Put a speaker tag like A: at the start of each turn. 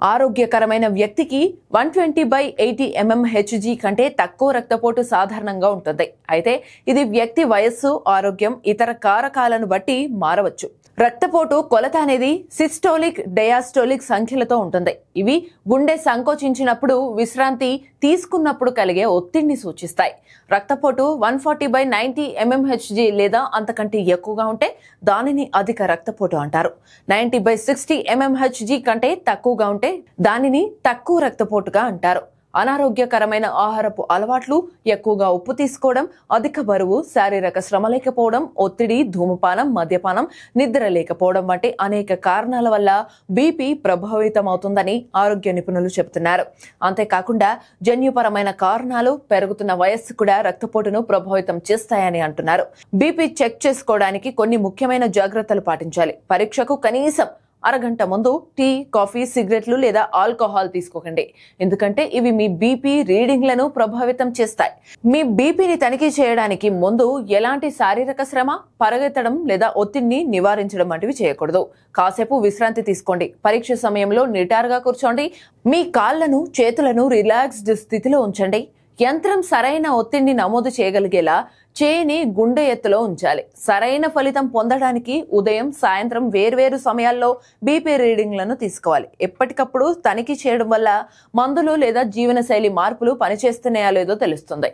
A: ఆరోగ్యకరమైన వ్యక్తికి 120/80 mmHg కంటే తక్కువ రక్తపోటు సాధారణంగా ఉంటుంది. అయితే ఇది వ్యక్తి వయస్సు, ఆరోగ్యం, ఇతర కారకాలను బట్టి మారవచ్చు. రక్తపోటు కొలత అనేది సిస్టోలిక్, డయాస్టోలిక్ సంఖ్యలతో ఉంటుంది. ఇవి గుండె సంకోచించినప్పుడు, విశ్రాంతి తీసుకున్నప్పుడు కలిగే ఒత్తిడిని సూచిస్తాయి. రక్తపోటు 140/90 mmHg లేదా అంతకంటే ఎక్కువగా ఉంటే దానిని అధిక రక్తపోటు అంటారు. 90/60 mmHg కంటే తక్కువగా ఉంటే దానిని తక్కువ రక్తపోటుగా అంటారు. అనారోగ్యకరమైన ఆహారపు అలవాట్లు, ఎక్కువగా ఉప్పు తీసుకోవడం, అధిక బరువు, శారీరక శ్రమ లేకపోవడం, ఒత్తిడి, ధూమపానం, మద్యపానం, నిద్ర లేకపోవడం వంటి అనేక కారణాల వల్ల బీపీ ప్రభావితమవుతుందని ఆరోగ్య నిపుణులు చెబుతున్నారు. అంతేకాకుండా జన్యుపరమైన కారణాలు, పెరుగుతున్న వయస్సు కూడా రక్తపోటును ప్రభావితం చేస్తాయని అంటున్నారు. బీపీ చెక్ చేసుకోవడానికి కొన్ని ముఖ్యమైన జాగ్రత్తలు పాటించాలి. పరీక్షకు కనీసం అరగంట ముందు టీ, కాఫీ, సిగరెట్లు లేదా ఆల్కహాల్ తీసుకోకండి. ఎందుకంటే ఇవి మీ బీపీ రీడింగ్లను ప్రభావితం చేస్తాయి. మీ బీపీని తనిఖీ చేయడానికి ముందు ఎలాంటి శారీరక శ్రమ, పరిగెత్తడం లేదా ఒత్తిడిని నివారించడం వంటివి చేయకూడదు. కాసేపు విశ్రాంతి తీసుకోండి. పరీక్ష సమయంలో నిటారుగా కూర్చోండి. మీ కాళ్లను, చేతులను రిలాక్స్డ్ స్థితిలో ఉంచండి. యంత్రం సరైన ఒత్తిడిని నమోదు చేయగలిగేలా చేయిని గుండె ఎత్తులో ఉంచాలి. సరైన ఫలితం పొందడానికి ఉదయం, సాయంత్రం వేర్వేరు సమయాల్లో బీపీ రీడింగ్లను తీసుకోవాలి. ఎప్పటికప్పుడు తనిఖీ చేయడం వల్ల మందులు లేదా జీవనశైలి మార్పులు పనిచేస్తున్నాయో లేదో తెలుస్తుంది.